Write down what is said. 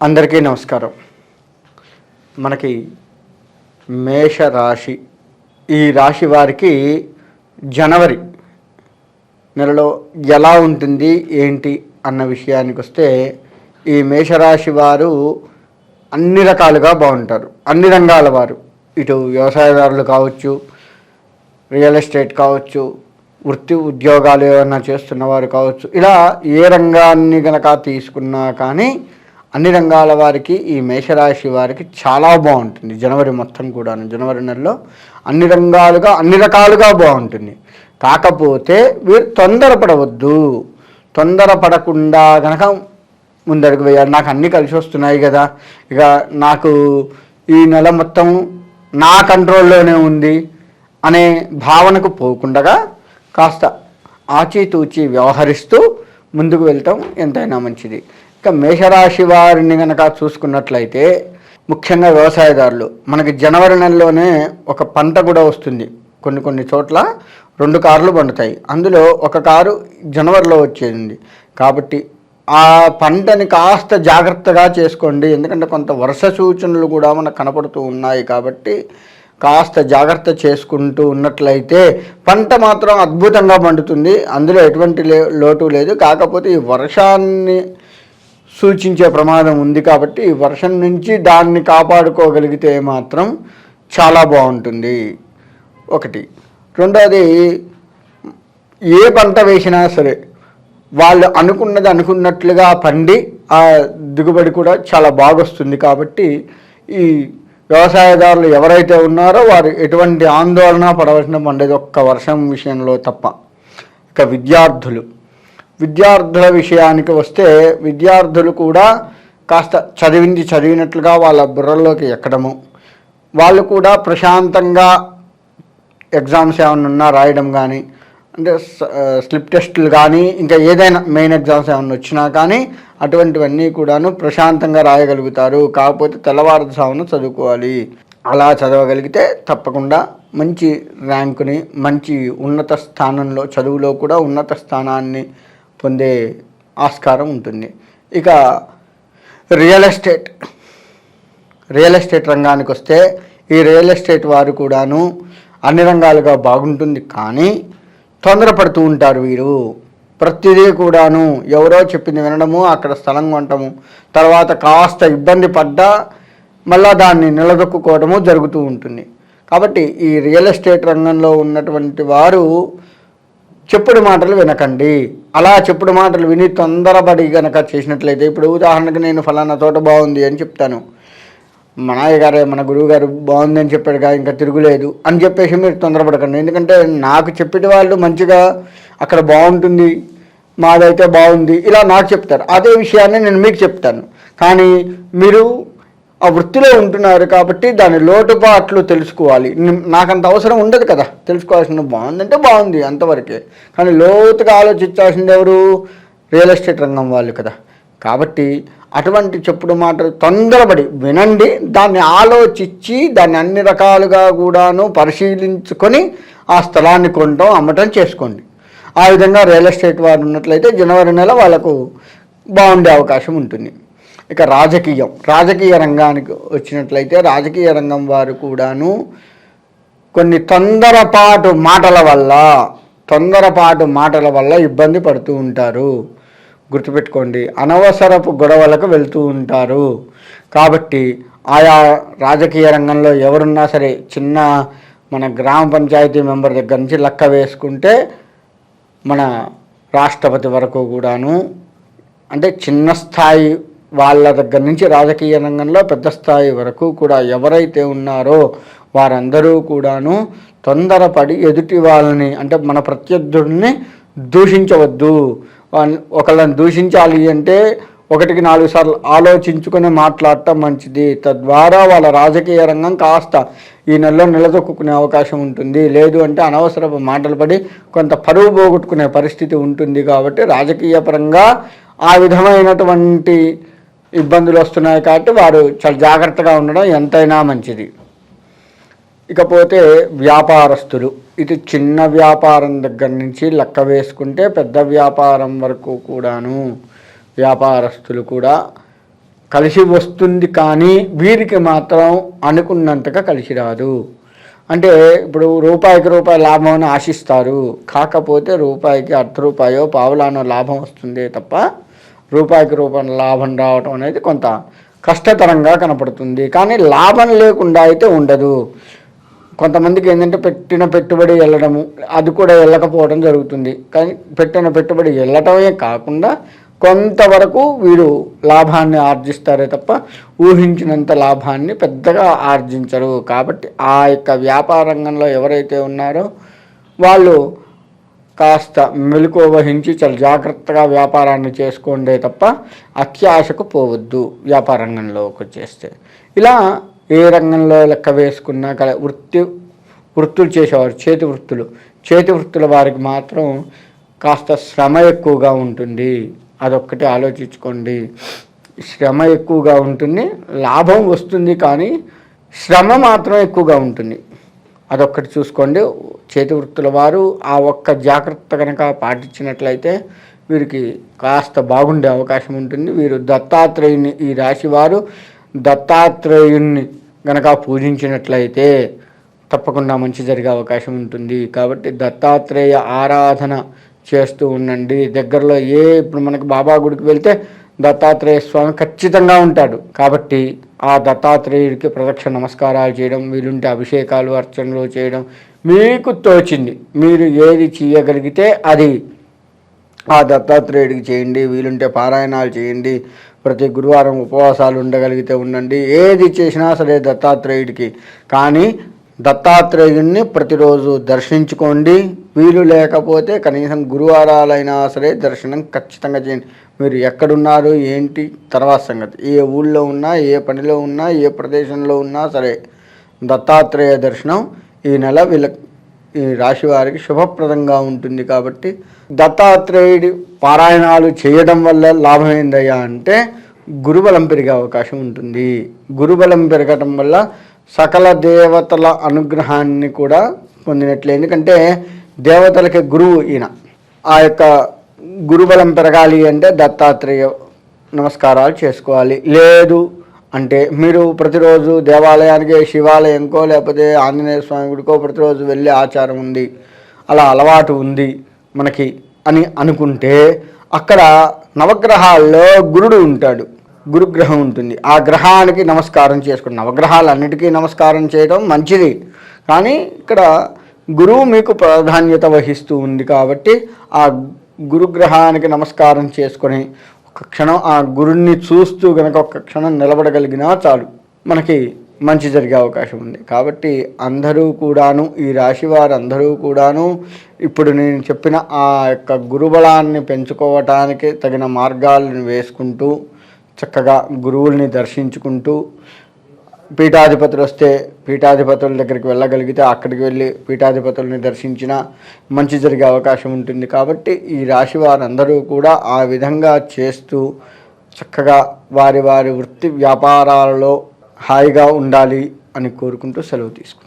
అందరికీ నమస్కారం. మనకి మేషరాశి, ఈ రాశి వారికి జనవరి నెలలో ఎలా ఉంటుంది ఏంటి అన్న విషయానికి వస్తే, ఈ మేషరాశి వారు అన్ని రకాలుగా బాగుంటారు. అన్ని రంగాల వారు, ఇటు వ్యవసాయదారులు కావచ్చు, రియల్ ఎస్టేట్ కావచ్చు, వృత్తి ఉద్యోగాలు ఏమైనా చేస్తున్నవారు కావచ్చు, ఇలా ఏ రంగాన్ని కనుక తీసుకున్నా కానీ అన్ని రంగాల వారికి ఈ మేషరాశి వారికి చాలా బాగుంటుంది. జనవరి మొత్తం కూడా, జనవరి నెలలో అన్ని రకాలుగా బాగుంటుంది. కాకపోతే వీరు తొందరపడవద్దు. తొందరపడకుండా కనుక ముందడుగు వేయాలి. నాకు అన్నీ కలిసి వస్తున్నాయి కదా, ఇక నాకు ఈ నెల మొత్తం నా కంట్రోల్లోనే ఉంది అనే భావనకు పోకుండా కాస్త ఆచితూచి వ్యవహరిస్తూ ముందుకు వెళ్తాం ఎంతైనా మంచిది. ఇక మేషరాశి వారిని కనుక చూసుకున్నట్లయితే, ముఖ్యంగా వ్యవసాయదారులు, మనకి జనవరి నెలలోనే ఒక పంట కూడా వస్తుంది. కొన్ని చోట్ల 2 కార్లు పండుతాయి. అందులో ఒక కారు జనవరిలో వచ్చేది. కాబట్టి ఆ పంటని కాస్త జాగ్రత్తగా చేసుకోండి. ఎందుకంటే కొంత వర్ష సూచనలు కూడా మనకు కనపడుతూ ఉన్నాయి. కాబట్టి కాస్త జాగ్రత్త చేసుకుంటూ ఉన్నట్లయితే పంట మాత్రం అద్భుతంగా పండుతుంది. అందులో ఎటువంటి లోటు లేదు. కాకపోతే ఈ వర్షాన్ని సూచించే ప్రమాదం ఉంది. కాబట్టి వర్షం నుంచి దాన్ని కాపాడుకోగలిగితే మాత్రం చాలా బాగుంటుంది. ఒకటి. రెండోది, ఏ పంట వేసినా సరే వాళ్ళు అనుకున్నట్లుగా పండి ఆ దిగుబడి కూడా చాలా బాగొస్తుంది. కాబట్టి ఈ వ్యవసాయదారులు ఎవరైతే ఉన్నారో వారు ఎటువంటి ఆందోళన పడవలసిన పండేది ఒక్క వర్షం విషయంలో తప్ప. ఇక విద్యార్థుల విషయానికి వస్తే, విద్యార్థులు కూడా కాస్త చదివినట్లుగా వాళ్ళ బుర్రల్లోకి ఎక్కడము, వాళ్ళు కూడా ప్రశాంతంగా ఎగ్జామ్స్ ఏమైనా ఉన్నా రాయడం కానీ, అంటే స్లిప్ టెస్టులు కానీ, ఇంకా ఏదైనా మెయిన్ ఎగ్జామ్స్ ఏమైనా వచ్చినా కానీ అటువంటివన్నీ కూడాను ప్రశాంతంగా రాయగలుగుతారు. కాకపోతే తెల్లవారుజామున చదువుకోవాలి. అలా చదవగలిగితే తప్పకుండా మంచి ర్యాంకుని, మంచి ఉన్నత స్థానంలో, చదువులో కూడా ఉన్నత స్థానాన్ని పొందే ఆస్కారం ఉంటుంది. ఇక రియల్ ఎస్టేట్ రంగానికి వస్తే, ఈ రియల్ ఎస్టేట్ వారు కూడాను అన్ని రంగాలుగా బాగుంటుంది. కానీ తొందరపడుతూ ఉంటారు వీరు. ప్రతిదీ కూడాను ఎవరో చెప్పింది వినడము, అక్కడ స్థలం కొనటము, తర్వాత కాస్త ఇబ్బంది పడ్డా మళ్ళా దాన్ని నిలదొక్కుకోవడము జరుగుతూ ఉంటుంది. కాబట్టి ఈ రియల్ ఎస్టేట్ రంగంలో ఉన్నటువంటి వారు చెప్పుడు మాటలు వినకండి. అలా చెప్పుడు మాటలు విని తొందరపడి కనుక చేసినట్లయితే, ఇప్పుడు ఉదాహరణకు నేను ఫలానా తోట బాగుంది అని చెప్తాను, మన అయ్యగారే, మన గురువు గారు బాగుంది అని చెప్పాడుగా, ఇంకా తిరుగులేదు అని చెప్పేసి మీరు తొందరపడకండి. ఎందుకంటే నాకు చెప్పేటి వాళ్ళు మంచిగా అక్కడ బాగుంటుంది, మాదైతే బాగుంది ఇలా నాకు చెప్తారు. అదే విషయాన్ని నేను మీకు చెప్తాను. కానీ మీరు ఆ వృత్తిలో ఉంటున్నారు కాబట్టి దాని లోటుపాట్లు తెలుసుకోవాలి. నాకంత అవసరం ఉండదు కదా, తెలుసుకోవాల్సిన బాగుందంటే బాగుంది అంతవరకే. కానీ లోతుగా ఆలోచించాల్సింది ఎవరు? రియల్ ఎస్టేట్ రంగం వాళ్ళు కదా. కాబట్టి అటువంటి చెప్పుడు మాటలు తొందరపడి వినండి. దాన్ని ఆలోచించి దాన్ని అన్ని రకాలుగా కూడాను పరిశీలించుకొని ఆ స్థలాన్ని కొనటం, అమ్మటం చేసుకోండి. ఆ విధంగా రియల్ ఎస్టేట్ వారు ఉన్నట్లయితే జనవరి నెల వాళ్ళకు బాగుండే అవకాశం ఉంటుంది. ఇక రాజకీయ రంగానికి వచ్చినట్లయితే, రాజకీయ రంగం వారు కూడాను కొన్ని తొందరపాటు మాటల వల్ల ఇబ్బంది పడుతూ ఉంటారు. గుర్తుపెట్టుకోండి, అనవసరపు గొడవలకు వెళ్తూ ఉంటారు. కాబట్టి ఆయా రాజకీయ రంగంలో ఎవరున్నా సరే, చిన్న మన గ్రామ పంచాయతీ మెంబర్ దగ్గర నుంచి లెక్క వేసుకుంటే మన రాష్ట్రపతి వరకు కూడాను, అంటే చిన్న స్థాయి వాళ్ళ దగ్గర నుంచి రాజకీయ రంగంలో పెద్ద స్థాయి వరకు కూడా ఎవరైతే ఉన్నారో వారందరూ కూడాను తొందరపడి ఎదుటి వాళ్ళని, అంటే మన ప్రత్యర్థుడిని దూషించవద్దు. ఒకళ్ళని దూషించాలి అంటే 1-4 సార్లు ఆలోచించుకొని మాట్లాడటం మంచిది. తద్వారా వాళ్ళ రాజకీయ రంగం కాస్త ఈ నెలలో నిలదొక్కునే అవకాశం ఉంటుంది. లేదు అంటే అనవసరపు మాటలు పడి కొంత పరువు పోగొట్టుకునే పరిస్థితి ఉంటుంది. కాబట్టి రాజకీయ పరంగా ఆ విధమైనటువంటి ఇబ్బందులు వస్తున్నాయి. కాబట్టి వారు చాలా జాగ్రత్తగా ఉండడం ఎంతైనా మంచిది. ఇకపోతే వ్యాపారస్తులు, ఇది చిన్న వ్యాపారం దగ్గర నుంచి లెక్క వేసుకుంటే పెద్ద వ్యాపారం వరకు కూడాను వ్యాపారస్తులు కూడా కలిసి వస్తుంది, కానీ వీరికి మాత్రం అనుకున్నంతగా కలిసి రాదు. అంటే ఇప్పుడు రూపాయికి రూపాయి లాభం అని ఆశిస్తారు, కాకపోతే రూపాయికి అర్ధ రూపాయో పావులానో లాభం వస్తుందే తప్ప రూపాయికి రూపాయి లాభం రావటం అనేది కొంత కష్టతరంగా కనపడుతుంది. కానీ లాభం లేకుండా అయితే ఉండదు. కొంతమందికి ఏంటంటే పెట్టిన పెట్టుబడి వెళ్ళడము, అది కూడా వెళ్ళకపోవడం జరుగుతుంది. కానీ పెట్టిన పెట్టుబడి వెళ్ళటమే కాకుండా కొంతవరకు వీరు లాభాన్ని ఆర్జిస్తారే తప్ప ఊహించినంత లాభాన్ని పెద్దగా ఆర్జించరు. కాబట్టి ఆ యొక్క వ్యాపార రంగంలో ఎవరైతే ఉన్నారో వాళ్ళు కాస్త మెలకువ వహించి చాలా జాగ్రత్తగా వ్యాపారాన్ని చేసుకోండే తప్ప అత్యాశకు పోవద్దు వ్యాపార రంగంలోకి వచ్చేస్తే. ఇలా ఏ రంగంలో లెక్క వేసుకున్నా వృత్తులు చేసేవారు, చేతి వృత్తుల వారికి మాత్రం కాస్త శ్రమ ఎక్కువగా ఉంటుంది. అదొక్కటి ఆలోచించుకోండి. శ్రమ ఎక్కువగా ఉంటుంది, లాభం వస్తుంది, కానీ శ్రమ మాత్రం ఎక్కువగా ఉంటుంది. అదొక్కటి చూసుకోండి. చేతి వృత్తుల వారు ఆ ఒక్క జాగ్రత్త కనుక పాటించినట్లయితే వీరికి కాస్త బాగుండే అవకాశం ఉంటుంది. వీరు దత్తాత్రేయుని, ఈ రాశి వారు దత్తాత్రేయుణ్ణి గనక పూజించినట్లయితే తప్పకుండా మంచి జరిగే అవకాశం ఉంటుంది. కాబట్టి దత్తాత్రేయ ఆరాధన చేస్తూ ఉండండి. దగ్గరలో ఇప్పుడు మనకి బాబా గుడికి వెళ్తే దత్తాత్రేయ స్వామి ఖచ్చితంగా ఉంటాడు. కాబట్టి ఆ దత్తాత్రేయుడికి ప్రదక్షిణ నమస్కారాలు చేయడం, వీలుంటే అభిషేకాలు అర్చనలు చేయడం, మీకు తోచింది మీరు ఏది చేయగలిగితే అది ఆ దత్తాత్రేయుడికి చేయండి. వీలుంటే పారాయణాలు చేయండి, ప్రతి గురువారం ఉపవాసాలు ఉండగలిగితే ఉండండి. ఏది చేసినా సరే దత్తాత్రేయుడికి. కానీ దత్తాత్రేయుడిని ప్రతిరోజు దర్శించుకోండి. వీలు లేకపోతే కనీసం గురువారాలైనా సరే దర్శనం ఖచ్చితంగా చేయండి. మీరు ఎక్కడున్నారు ఏంటి తర్వాత సంగతి, ఏ ఊళ్ళో ఉన్నా, ఏ పనిలో ఉన్నా, ఏ ప్రదేశంలో ఉన్నా సరే దత్తాత్రేయ దర్శనం ఈ నెల ఈ రాశి వారికి శుభప్రదంగా ఉంటుంది. కాబట్టి దత్తాత్రేయుడి పారాయణాలు చేయడం వల్ల లాభం ఏందయ్యా అంటే గురుబలం పెరిగే అవకాశం ఉంటుంది. గురుబలం పెరగటం వల్ల సకల దేవతల అనుగ్రహాన్ని కూడా పొందినట్లే. ఎందుకంటే దేవతలకి గురువు ఈయన. ఆ యొక్క గురుబలం పెరగాలి అంటే దత్తాత్రేయ నమస్కారాలు చేసుకోవాలి. లేదు అంటే మీరు ప్రతిరోజు దేవాలయానికి, శివాలయంకో లేకపోతే ఆంజనేయ స్వామి గుడికో ప్రతిరోజు వెళ్ళే ఆచారం ఉంది, అలా అలవాటు ఉంది మనకి అని అనుకుంటే అక్కడ నవగ్రహాల్లో గురుడు ఉంటాడు, గురుగ్రహం ఉంటుంది. ఆ గ్రహానికి నమస్కారం చేసుకోండి. నవగ్రహాలన్నిటికీ నమస్కారం చేయడం మంచిది, కానీ ఇక్కడ గురువు మీకు ప్రాధాన్యత వహిస్తూ ఉంది. కాబట్టి ఆ గురుగ్రహానికి నమస్కారం చేసుకొని ఒక క్షణం ఆ గురుణ్ణి చూస్తూ కనుక ఒక క్షణం నిలబడగలిగినా చాలు, మనకి మంచి జరిగే అవకాశం ఉంది. కాబట్టి అందరూ కూడాను, ఈ రాశి వారందరూ కూడాను ఇప్పుడు నేను చెప్పిన ఆ యొక్క గురుబలాన్ని పెంచుకోవటానికి తగిన మార్గాలను వేసుకుంటూ చక్కగా గురువుల్ని దర్శించుకుంటూ, పీఠాధిపతులు వస్తే పీఠాధిపతుల దగ్గరికి వెళ్ళగలిగితే అక్కడికి వెళ్ళి పీఠాధిపతుల్ని దర్శించిన మంచి జరిగే అవకాశం ఉంటుంది. కాబట్టి ఈ రాశి వారందరూ కూడా ఆ విధంగా చేస్తూ చక్కగా వారి వారి వృత్తి వ్యాపారాలలో హాయిగా ఉండాలి అని కోరుకుంటూ సెలవు తీసుకుంటాం.